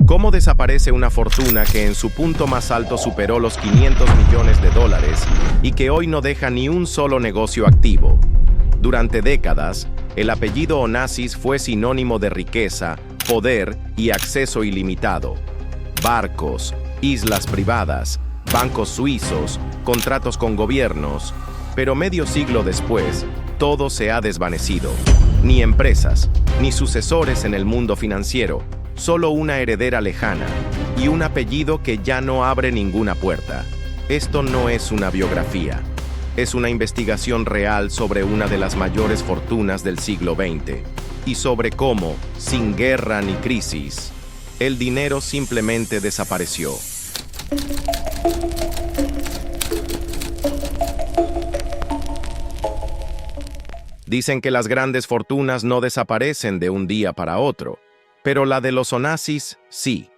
¿Cómo desaparece una fortuna que en su punto más alto superó los 500 millones de dólares y que hoy no deja ni un solo negocio activo? Durante décadas, el apellido Onassis fue sinónimo de riqueza, poder y acceso ilimitado. Barcos, islas privadas, bancos suizos, contratos con gobiernos. Pero medio siglo después, todo se ha desvanecido. Ni empresas, ni sucesores en el mundo financiero. Solo una heredera lejana y un apellido que ya no abre ninguna puerta. Esto no es una biografía, es una investigación real sobre una de las mayores fortunas del siglo XX y sobre cómo, sin guerra ni crisis, el dinero simplemente desapareció. Dicen que las grandes fortunas no desaparecen de un día para otro. Pero la de los Onassis, sí.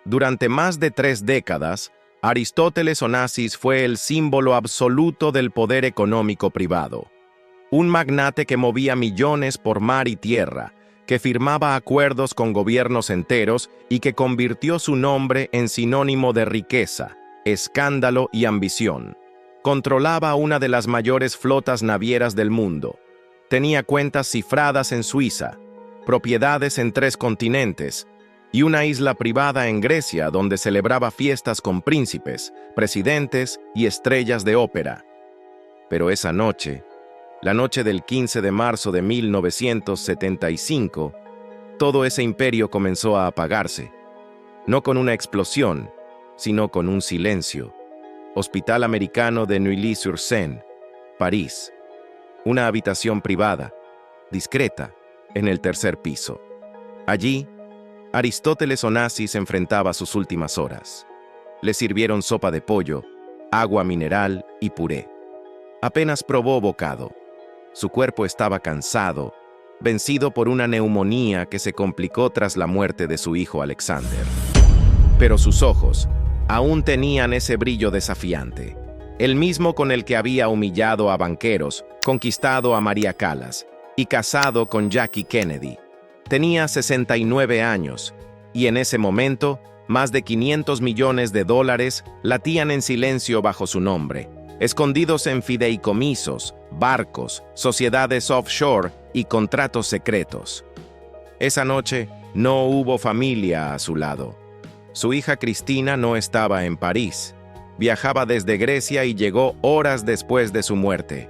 Durante más de 3 décadas, Aristóteles Onassis fue el símbolo absoluto del poder económico privado. Un magnate que movía millones por mar y tierra, que firmaba acuerdos con gobiernos enteros y que convirtió su nombre en sinónimo de riqueza, escándalo y ambición. Controlaba una de las mayores flotas navieras del mundo. Tenía cuentas cifradas en Suiza, propiedades en 3 continentes y una isla privada en Grecia donde celebraba fiestas con príncipes, presidentes y estrellas de ópera. Pero esa noche, la noche del 15 de marzo de 1975, todo ese imperio comenzó a apagarse, no con una explosión, sino con un silencio. Hospital Americano de Neuilly-sur-Seine, París. Una habitación privada, discreta, en el 3er piso. Allí, Aristóteles Onassis enfrentaba sus últimas horas. Le sirvieron sopa de pollo, agua mineral y puré. Apenas probó bocado. Su cuerpo estaba cansado, vencido por una neumonía que se complicó tras la muerte de su hijo Alexander. Pero sus ojos aún tenían ese brillo desafiante, el mismo con el que había humillado a banqueros, conquistado a María Callas y casado con Jackie Kennedy. Tenía 69 años, y en ese momento, más de 500 millones de dólares latían en silencio bajo su nombre, escondidos en fideicomisos, barcos, sociedades offshore y contratos secretos. Esa noche no hubo familia a su lado. Su hija Cristina no estaba en París. Viajaba desde Grecia y llegó horas después de su muerte.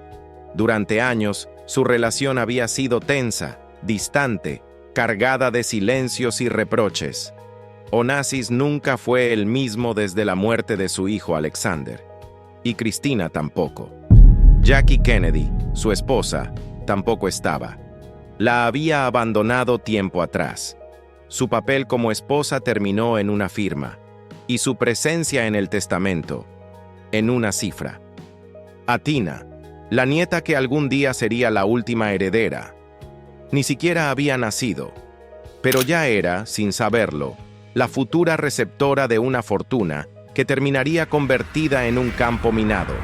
Durante años, su relación había sido tensa, distante, cargada de silencios y reproches. Onassis nunca fue el mismo desde la muerte de su hijo Alexander. Y Cristina tampoco. Jackie Kennedy, su esposa, tampoco estaba. La había abandonado tiempo atrás. Su papel como esposa terminó en una firma, y su presencia en el testamento, en una cifra. Atina, la nieta que algún día sería la última heredera. Ni siquiera había nacido, pero ya era, sin saberlo, la futura receptora de una fortuna que terminaría convertida en un campo minado.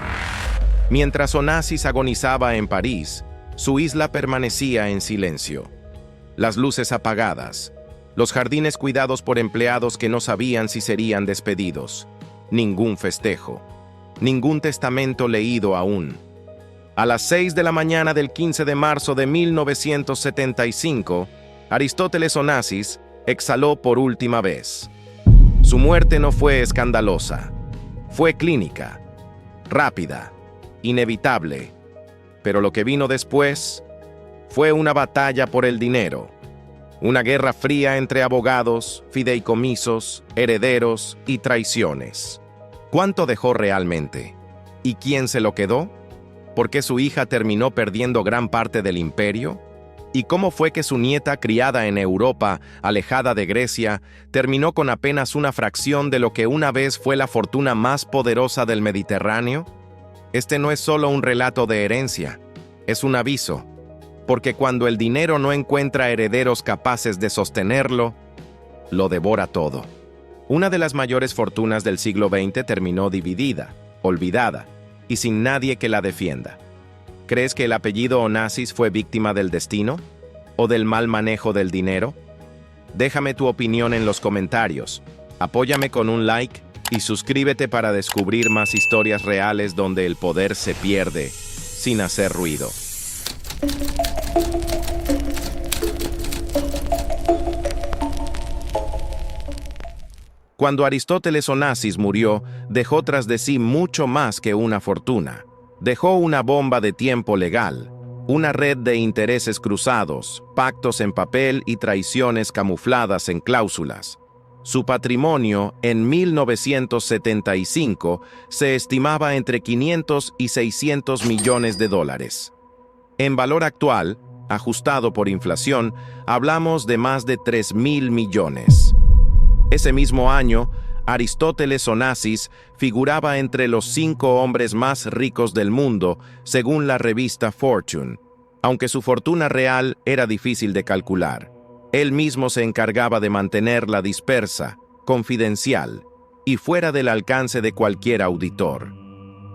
Mientras Onassis agonizaba en París, su isla permanecía en silencio. Las luces apagadas, los jardines cuidados por empleados que no sabían si serían despedidos. Ningún festejo, ningún testamento leído aún. A las 6 de la mañana del 15 de marzo de 1975, Aristóteles Onassis exhaló por última vez. Su muerte no fue escandalosa, fue clínica, rápida, inevitable, pero lo que vino después fue una batalla por el dinero, una guerra fría entre abogados, fideicomisos, herederos y traiciones. ¿Cuánto dejó realmente? ¿Y quién se lo quedó? ¿Por qué su hija terminó perdiendo gran parte del imperio? ¿Y cómo fue que su nieta, criada en Europa, alejada de Grecia, terminó con apenas una fracción de lo que una vez fue la fortuna más poderosa del Mediterráneo? Este no es solo un relato de herencia, es un aviso, porque cuando el dinero no encuentra herederos capaces de sostenerlo, lo devora todo. Una de las mayores fortunas del siglo XX terminó dividida, olvidada, y sin nadie que la defienda. ¿Crees que el apellido Onassis fue víctima del destino? ¿O del mal manejo del dinero? Déjame tu opinión en los comentarios. Apóyame con un like y suscríbete para descubrir más historias reales donde el poder se pierde sin hacer ruido. Cuando Aristóteles Onassis murió, dejó tras de sí mucho más que una fortuna. Dejó una bomba de tiempo legal, una red de intereses cruzados, pactos en papel y traiciones camufladas en cláusulas. Su patrimonio, en 1975, se estimaba entre 500 y 600 millones de dólares. En valor actual, ajustado por inflación, hablamos de más de 3.000 millones. Ese mismo año, Aristóteles Onassis figuraba entre los 5 hombres más ricos del mundo, según la revista Fortune, aunque su fortuna real era difícil de calcular. Él mismo se encargaba de mantenerla dispersa, confidencial y fuera del alcance de cualquier auditor.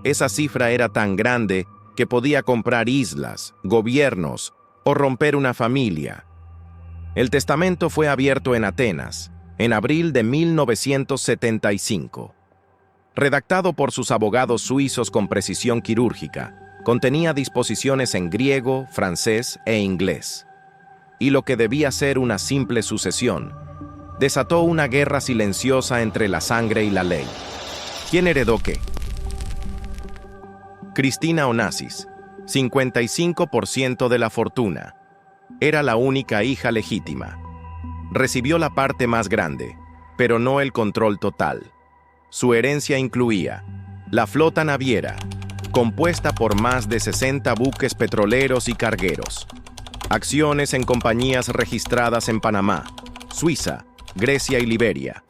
Esa cifra era tan grande que podía comprar islas, gobiernos o romper una familia. El testamento fue abierto en Atenas, en abril de 1975. Redactado por sus abogados suizos con precisión quirúrgica, contenía disposiciones en griego, francés e inglés. Y lo que debía ser una simple sucesión, desató una guerra silenciosa entre la sangre y la ley. ¿Quién heredó qué? Cristina Onassis, 55% de la fortuna. Era la única hija legítima. Recibió la parte más grande, pero no el control total. Su herencia incluía la flota naviera, compuesta por más de 60 buques petroleros y cargueros, acciones en compañías registradas en Panamá, Suiza, Grecia y Liberia,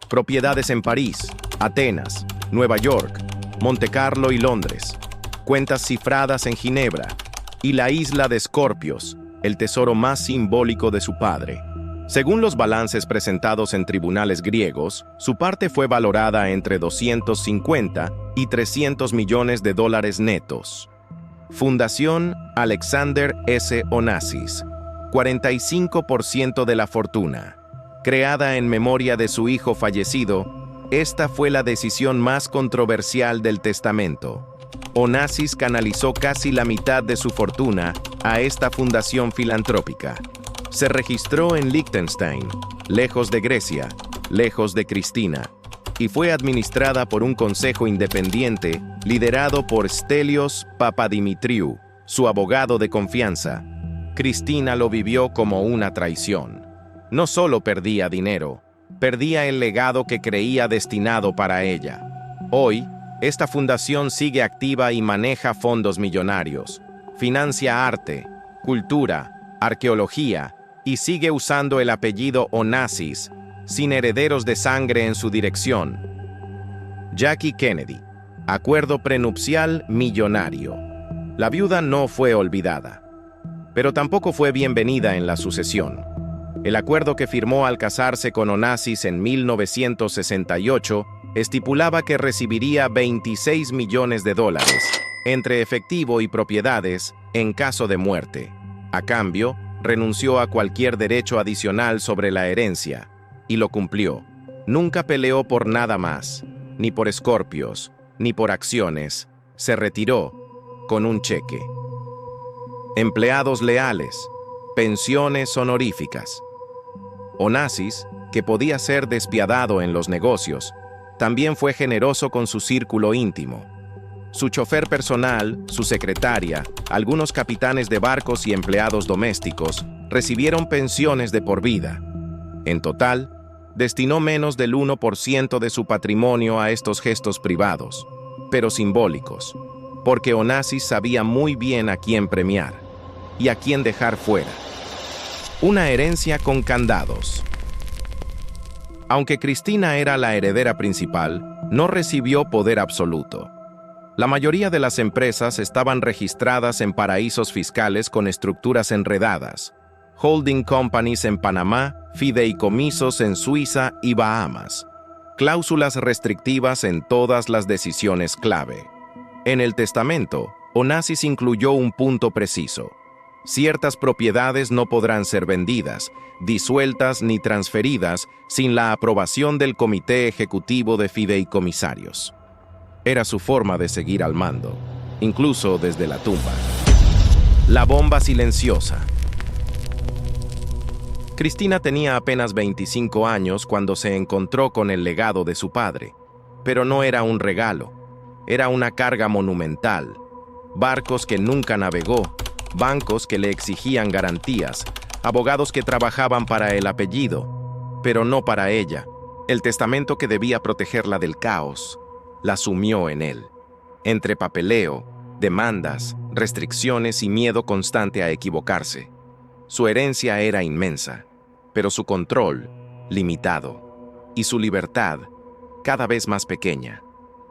propiedades en París, Atenas, Nueva York, Montecarlo y Londres, cuentas cifradas en Ginebra y la isla de Escorpios, el tesoro más simbólico de su padre. Según los balances presentados en tribunales griegos, su parte fue valorada entre 250 y 300 millones de dólares netos. Fundación Alexander S. Onassis, 45% de la fortuna. Creada en memoria de su hijo fallecido, esta fue la decisión más controversial del testamento. Onassis canalizó casi la mitad de su fortuna a esta fundación filantrópica. Se registró en Liechtenstein, lejos de Grecia, lejos de Cristina, y fue administrada por un consejo independiente liderado por Stelios Papadimitriou, su abogado de confianza. Cristina lo vivió como una traición. No solo perdía dinero, perdía el legado que creía destinado para ella. Hoy, esta fundación sigue activa y maneja fondos millonarios, financia arte, cultura, arqueología, y sigue usando el apellido Onassis, sin herederos de sangre en su dirección. Jackie Kennedy, acuerdo prenupcial millonario. La viuda no fue olvidada, pero tampoco fue bienvenida en la sucesión. El acuerdo que firmó al casarse con Onassis en 1968 estipulaba que recibiría 26 millones de dólares, entre efectivo y propiedades, en caso de muerte. A cambio, renunció a cualquier derecho adicional sobre la herencia, y lo cumplió. Nunca peleó por nada más, ni por escorpios, ni por acciones. Se retiró con un cheque. Empleados leales, pensiones honoríficas. Onassis, que podía ser despiadado en los negocios, también fue generoso con su círculo íntimo. Su chofer personal, su secretaria, algunos capitanes de barcos y empleados domésticos recibieron pensiones de por vida. En total, destinó menos del 1% de su patrimonio a estos gestos privados, pero simbólicos, porque Onassis sabía muy bien a quién premiar y a quién dejar fuera. Una herencia con candados. Aunque Cristina era la heredera principal, no recibió poder absoluto. La mayoría de las empresas estaban registradas en paraísos fiscales con estructuras enredadas, holding companies en Panamá, fideicomisos en Suiza y Bahamas, cláusulas restrictivas en todas las decisiones clave. En el testamento, Onassis incluyó un punto preciso: Ciertas propiedades no podrán ser vendidas, disueltas ni transferidas sin la aprobación del Comité Ejecutivo de Fideicomisarios. Era su forma de seguir al mando, incluso desde la tumba. La bomba silenciosa. Cristina tenía apenas 25 años cuando se encontró con el legado de su padre, pero no era un regalo, era una carga monumental. Barcos que nunca navegó, bancos que le exigían garantías, abogados que trabajaban para el apellido, pero no para ella. El testamento que debía protegerla del caos, la sumió en él. Entre papeleo, demandas, restricciones y miedo constante a equivocarse. Su herencia era inmensa, pero su control, limitado, y su libertad, cada vez más pequeña.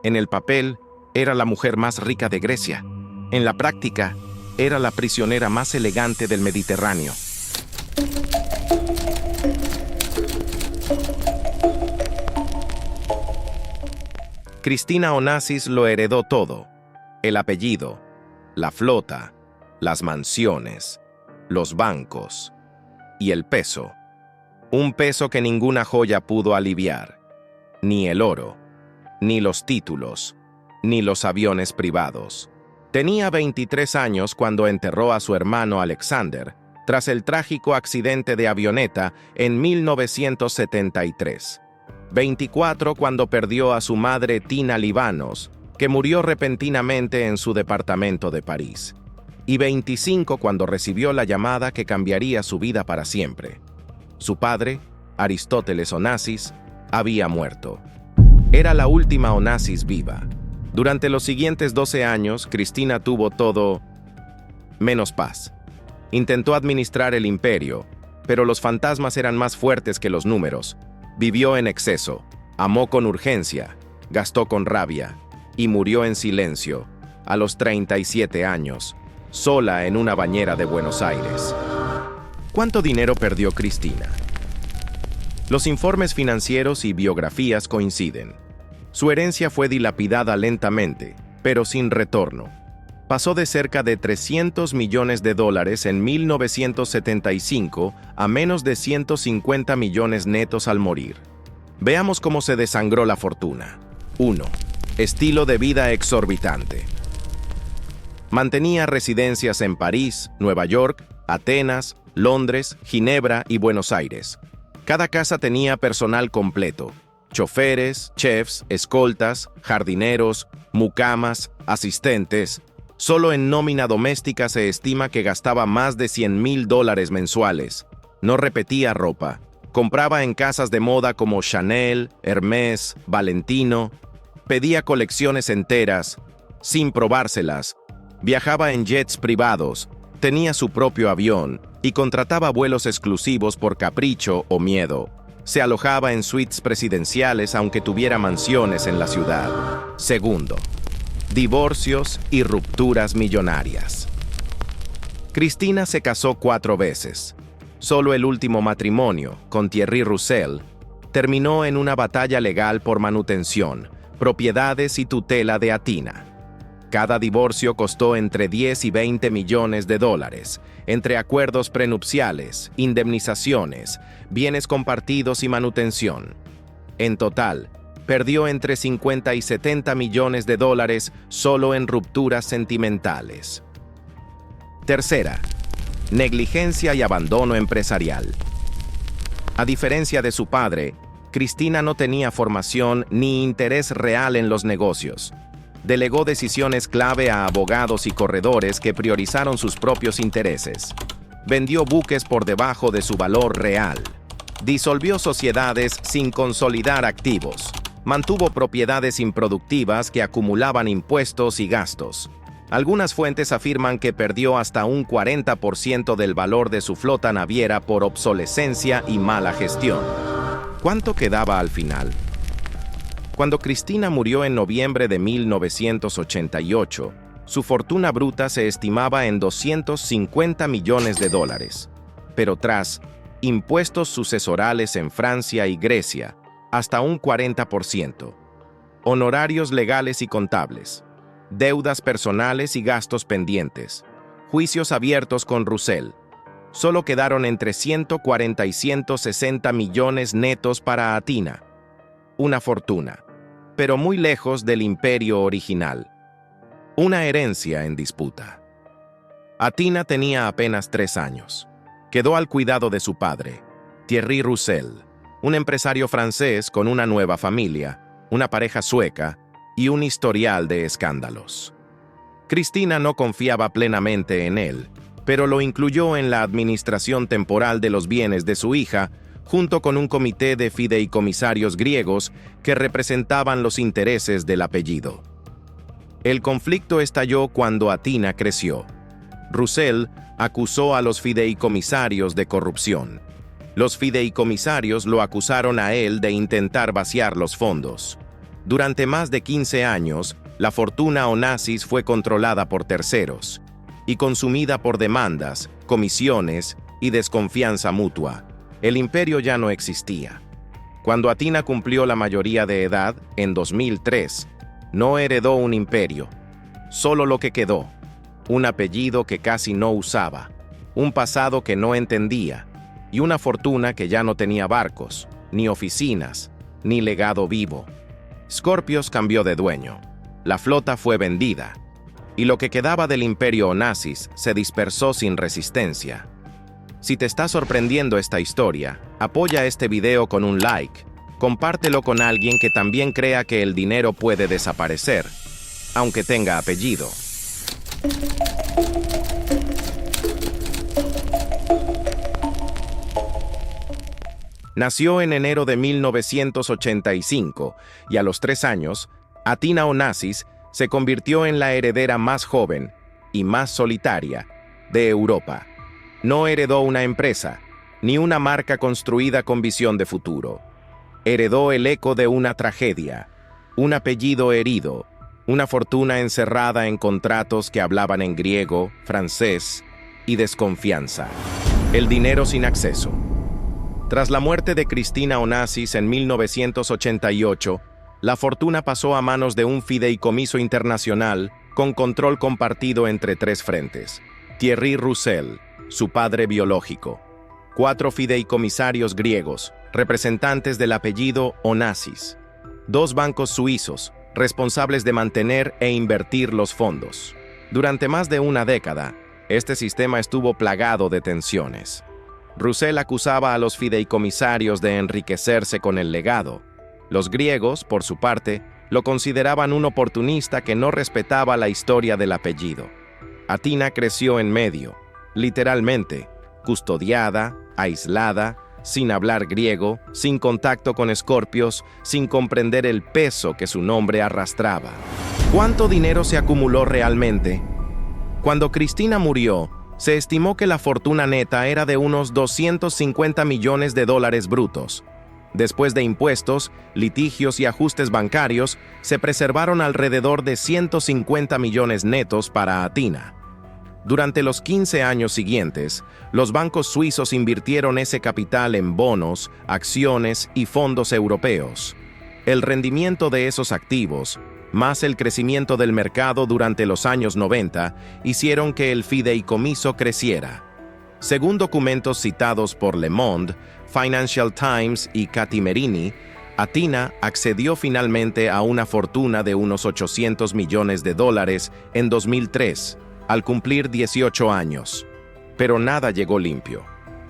En el papel, era la mujer más rica de Grecia. En la práctica, era la prisionera más elegante del Mediterráneo. Cristina Onassis lo heredó todo: el apellido, la flota, las mansiones, los bancos y el peso. Un peso que ninguna joya pudo aliviar, ni el oro, ni los títulos, ni los aviones privados. Tenía 23 años cuando enterró a su hermano Alexander tras el trágico accidente de avioneta en 1973. 24 cuando perdió a su madre Tina Libanos, que murió repentinamente en su departamento de París. Y 25 cuando recibió la llamada que cambiaría su vida para siempre. Su padre, Aristóteles Onassis, había muerto. Era la última Onassis viva. Durante los siguientes 12 años, Cristina tuvo todo menos paz. Intentó administrar el imperio, pero los fantasmas eran más fuertes que los números. Vivió en exceso, amó con urgencia, gastó con rabia y murió en silencio, a los 37 años, sola en una bañera de Buenos Aires. ¿Cuánto dinero perdió Cristina? Los informes financieros y biografías coinciden. Su herencia fue dilapidada lentamente, pero sin retorno. Pasó de cerca de $300 millones en 1975 a menos de 150 millones netos al morir. Veamos cómo se desangró la fortuna. 1. Estilo de vida exorbitante. Mantenía residencias en París, Nueva York, Atenas, Londres, Ginebra y Buenos Aires. Cada casa tenía personal completo: choferes, chefs, escoltas, jardineros, mucamas, asistentes. Solo en nómina doméstica se estima que gastaba más de $100,000 mensuales. No repetía ropa. Compraba en casas de moda como Chanel, Hermès, Valentino. Pedía colecciones enteras, sin probárselas. Viajaba en jets privados. Tenía su propio avión y contrataba vuelos exclusivos por capricho o miedo. Se alojaba en suites presidenciales aunque tuviera mansiones en la ciudad. Segundo, divorcios y rupturas millonarias. Cristina se casó 4 veces. Solo el último matrimonio, con Thierry Roussel, terminó en una batalla legal por manutención, propiedades y tutela de Atina. Cada divorcio costó entre 10 y 20 millones de dólares, entre acuerdos prenupciales, indemnizaciones, bienes compartidos y manutención. En total, perdió entre 50 y 70 millones de dólares solo en rupturas sentimentales. Tercera, negligencia y abandono empresarial. A diferencia de su padre, Cristina no tenía formación ni interés real en los negocios. Delegó decisiones clave a abogados y corredores que priorizaron sus propios intereses. Vendió buques por debajo de su valor real. Disolvió sociedades sin consolidar activos. Mantuvo propiedades improductivas que acumulaban impuestos y gastos. Algunas fuentes afirman que perdió hasta un 40% del valor de su flota naviera por obsolescencia y mala gestión. ¿Cuánto quedaba al final? Cuando Cristina murió en noviembre de 1988, su fortuna bruta se estimaba en $250 millones. Pero tras impuestos sucesorales en Francia y Grecia, hasta un 40%, honorarios legales y contables, deudas personales y gastos pendientes, juicios abiertos con Russell. Solo quedaron entre 140 y 160 millones netos para Athina. Una fortuna, pero muy lejos del imperio original. Una herencia en disputa. Athina tenía apenas 3 años. Quedó al cuidado de su padre, Thierry Russell, un empresario francés con una nueva familia, una pareja sueca y un historial de escándalos. Cristina no confiaba plenamente en él, pero lo incluyó en la administración temporal de los bienes de su hija, junto con un comité de fideicomisarios griegos que representaban los intereses del apellido. El conflicto estalló cuando Athina creció. Russell acusó a los fideicomisarios de corrupción. Los fideicomisarios lo acusaron a él de intentar vaciar los fondos. Durante más de 15 años, la fortuna Onassis fue controlada por terceros y consumida por demandas, comisiones y desconfianza mutua. El imperio ya no existía. Cuando Athina cumplió la mayoría de edad, en 2003, no heredó un imperio, solo lo que quedó, un apellido que casi no usaba, un pasado que no entendía y una fortuna que ya no tenía barcos, ni oficinas, ni legado vivo. Scorpios cambió de dueño, la flota fue vendida, y lo que quedaba del imperio Onassis se dispersó sin resistencia. Si te está sorprendiendo esta historia, apoya este video con un like, compártelo con alguien que también crea que el dinero puede desaparecer, aunque tenga apellido. Nació en enero de 1985 y a los 3 años, Athina Onassis se convirtió en la heredera más joven y más solitaria de Europa. No heredó una empresa, ni una marca construida con visión de futuro. Heredó el eco de una tragedia, un apellido herido, una fortuna encerrada en contratos que hablaban en griego, francés y desconfianza. El dinero sin acceso. Tras la muerte de Cristina Onassis en 1988, la fortuna pasó a manos de un fideicomiso internacional con control compartido entre 3 frentes. Thierry Russell, su padre biológico, 4 fideicomisarios griegos, representantes del apellido Onassis, 2 bancos suizos, responsables de mantener e invertir los fondos. Durante más de una década, este sistema estuvo plagado de tensiones. Russell acusaba a los fideicomisarios de enriquecerse con el legado. Los griegos, por su parte, lo consideraban un oportunista que no respetaba la historia del apellido. Athina creció en medio, literalmente, custodiada, aislada, sin hablar griego, sin contacto con Scorpios, sin comprender el peso que su nombre arrastraba. ¿Cuánto dinero se acumuló realmente? Cuando Cristina murió, se estimó que la fortuna neta era de unos 250 millones de dólares brutos. Después de impuestos, litigios y ajustes bancarios, se preservaron alrededor de 150 millones netos para Athina. Durante los 15 años siguientes, los bancos suizos invirtieron ese capital en bonos, acciones y fondos europeos. El rendimiento de esos activos, más el crecimiento del mercado durante los años 90, hicieron que el fideicomiso creciera. Según documentos citados por Le Monde, Financial Times y Katy Merini, Athina accedió finalmente a una fortuna de unos 800 millones de dólares en 2003, al cumplir 18 años. Pero nada llegó limpio.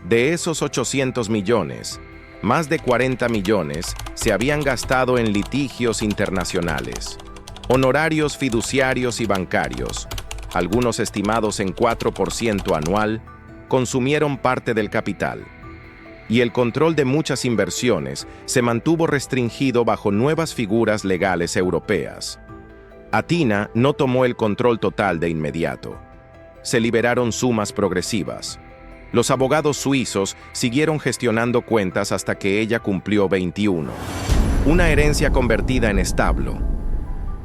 De esos 800 millones, más de 40 millones se habían gastado en litigios internacionales, honorarios fiduciarios y bancarios, algunos estimados en 4% anual, consumieron parte del capital. Y el control de muchas inversiones se mantuvo restringido bajo nuevas figuras legales europeas. Athina no tomó el control total de inmediato. Se liberaron sumas progresivas. Los abogados suizos siguieron gestionando cuentas hasta que ella cumplió 21. Una herencia convertida en establo.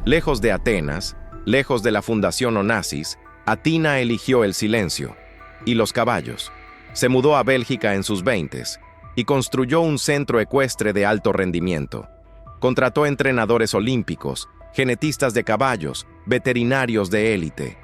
Lejos de Atenas, lejos de la Fundación Onassis, Athina eligió el silencio y los caballos. Se mudó a Bélgica en sus 20s y construyó un centro ecuestre de alto rendimiento. Contrató entrenadores olímpicos, genetistas de caballos, veterinarios de élite.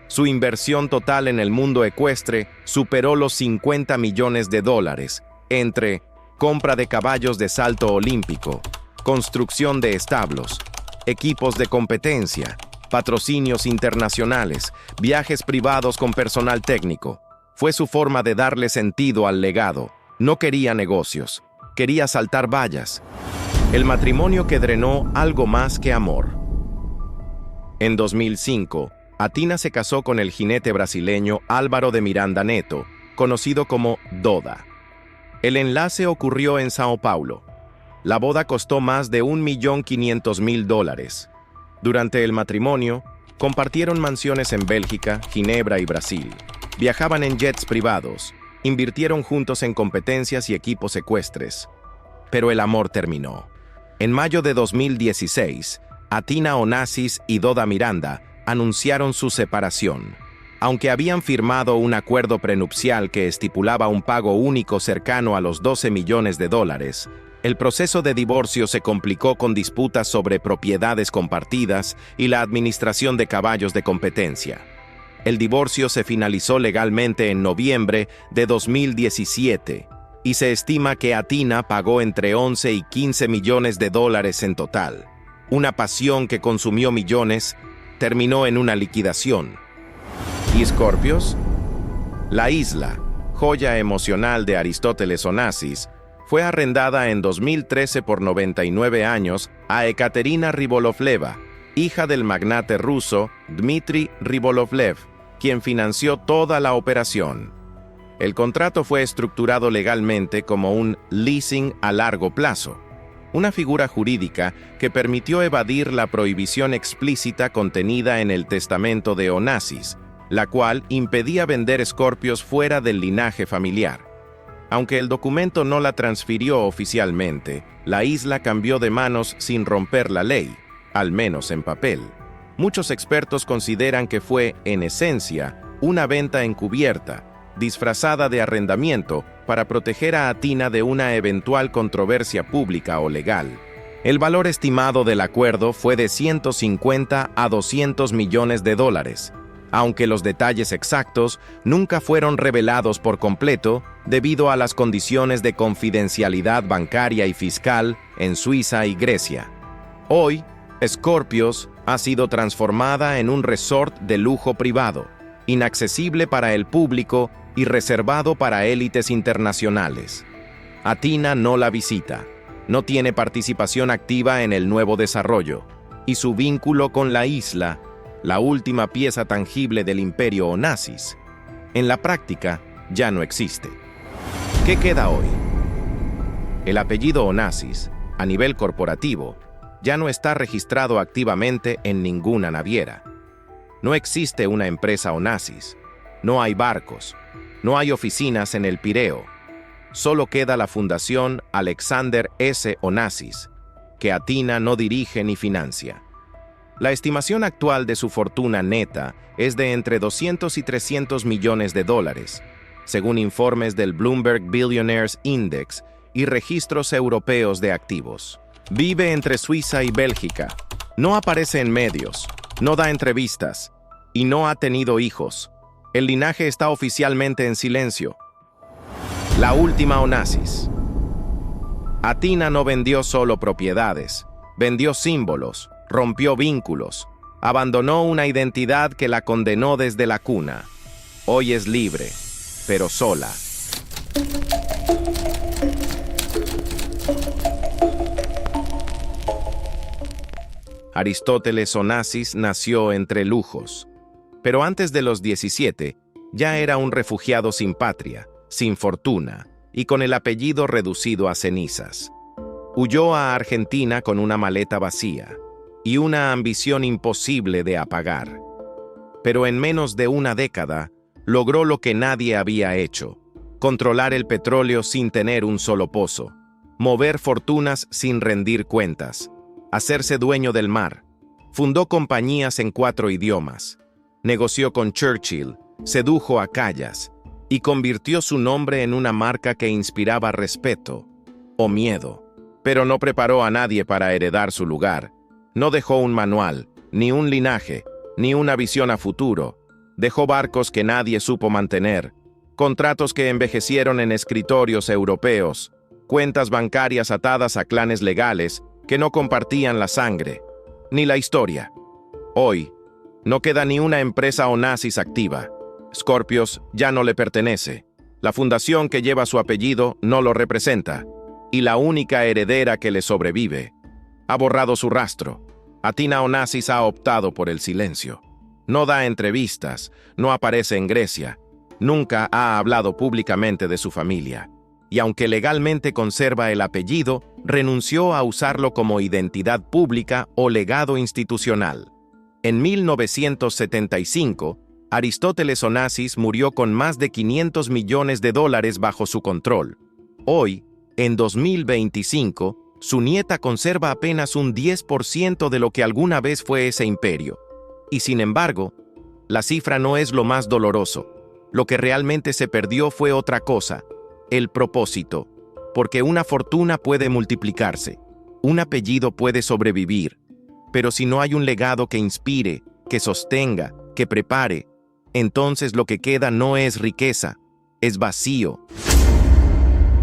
Su inversión total en el mundo ecuestre superó los 50 millones de dólares, entre compra de caballos de salto olímpico, construcción de establos, equipos de competencia, patrocinios internacionales, viajes privados con personal técnico. Fue su forma de darle sentido al legado. No quería negocios, quería saltar vallas. El matrimonio que drenó algo más que amor. En 2005, Athina se casó con el jinete brasileño Álvaro de Miranda Neto, conocido como Doda. El enlace ocurrió en Sao Paulo. La boda costó más de $1.500.000. Durante el matrimonio, compartieron mansiones en Bélgica, Ginebra y Brasil. Viajaban en jets privados, invirtieron juntos en competencias y equipos ecuestres. Pero el amor terminó. En mayo de 2016, Athina Onassis y Doda Miranda anunciaron su separación. Aunque habían firmado un acuerdo prenupcial que estipulaba un pago único cercano a los $12 millones, el proceso de divorcio se complicó con disputas sobre propiedades compartidas y la administración de caballos de competencia. El divorcio se finalizó legalmente en noviembre de 2017 y se estima que Athina pagó entre 11 y 15 millones de dólares en total. Una pasión que consumió millones terminó en una liquidación. ¿Y Scorpios? La isla, joya emocional de Aristóteles Onassis, fue arrendada en 2013 por 99 años a Ekaterina Ribolovleva, hija del magnate ruso Dmitry Ribolovlev, quien financió toda la operación. El contrato fue estructurado legalmente como un leasing a largo plazo, una figura jurídica que permitió evadir la prohibición explícita contenida en el testamento de Onassis, la cual impedía vender Scorpios fuera del linaje familiar. Aunque el documento no la transfirió oficialmente, la isla cambió de manos sin romper la ley, al menos en papel. Muchos expertos consideran que fue, en esencia, una venta encubierta, disfrazada de arrendamiento para proteger a Athina de una eventual controversia pública o legal. El valor estimado del acuerdo fue de 150 a 200 millones de dólares, aunque los detalles exactos nunca fueron revelados por completo debido a las condiciones de confidencialidad bancaria y fiscal en Suiza y Grecia. Hoy, Scorpios ha sido transformada en un resort de lujo privado, inaccesible para el público y reservado para élites internacionales. Athina no la visita, no tiene participación activa en el nuevo desarrollo, y su vínculo con la isla, la última pieza tangible del imperio Onassis, en la práctica ya no existe. ¿Qué queda hoy? El apellido Onassis, a nivel corporativo, ya no está registrado activamente en ninguna naviera. No existe una empresa Onassis, no hay barcos, no hay oficinas en el Pireo. Solo queda la Fundación Alexander S. Onassis, que Athina no dirige ni financia. La estimación actual de su fortuna neta es de entre 200 y 300 millones de dólares, según informes del Bloomberg Billionaires Index y registros europeos de activos. Vive entre Suiza y Bélgica, no aparece en medios, no da entrevistas y no ha tenido hijos. El linaje está oficialmente en silencio. La última Onassis. Athina no vendió solo propiedades, vendió símbolos, rompió vínculos, abandonó una identidad que la condenó desde la cuna. Hoy es libre, pero sola. Aristóteles Onassis nació entre lujos, pero antes de los 17 ya era un refugiado sin patria, sin fortuna y con el apellido reducido a cenizas. Huyó a Argentina con una maleta vacía y una ambición imposible de apagar. Pero en menos de una década logró lo que nadie había hecho: controlar el petróleo sin tener un solo pozo, mover fortunas sin rendir cuentas, hacerse dueño del mar. Fundó compañías en 4 idiomas, negoció con Churchill, sedujo a Callas y convirtió su nombre en una marca que inspiraba respeto o miedo. Pero no preparó a nadie para heredar su lugar. No dejó un manual, ni un linaje, ni una visión a futuro. Dejó barcos que nadie supo mantener, contratos que envejecieron en escritorios europeos, cuentas bancarias atadas a clanes legales que no compartían la sangre, ni la historia. Hoy, no queda ni una empresa Onassis activa. Scorpios ya no le pertenece. La fundación que lleva su apellido no lo representa. Y la única heredera que le sobrevive ha borrado su rastro. Athina Onassis ha optado por el silencio. No da entrevistas, no aparece en Grecia, nunca ha hablado públicamente de su familia. Y aunque legalmente conserva el apellido, renunció a usarlo como identidad pública o legado institucional. En 1975, Aristóteles Onassis murió con más de $500 millones bajo su control. Hoy, en 2025, su nieta conserva apenas un 10% de lo que alguna vez fue ese imperio. Y sin embargo, la cifra no es lo más doloroso. Lo que realmente se perdió fue otra cosa: el propósito. Porque una fortuna puede multiplicarse, un apellido puede sobrevivir, pero si no hay un legado que inspire, que sostenga, que prepare, entonces lo que queda no es riqueza, es vacío.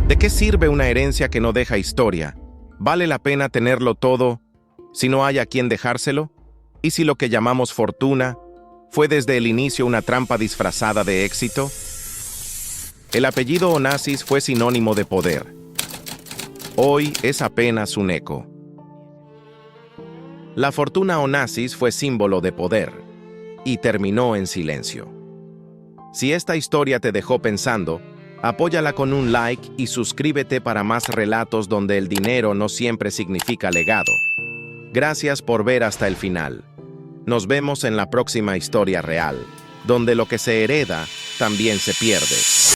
¿De qué sirve una herencia que no deja historia? ¿Vale la pena tenerlo todo si no hay a quien dejárselo? ¿Y si lo que llamamos fortuna fue desde el inicio una trampa disfrazada de éxito? El apellido Onassis fue sinónimo de poder. Hoy es apenas un eco. La fortuna Onassis fue símbolo de poder y terminó en silencio. Si esta historia te dejó pensando, apóyala con un like y suscríbete para más relatos donde el dinero no siempre significa legado. Gracias por ver hasta el final. Nos vemos en la próxima historia real, donde lo que se hereda también se pierde.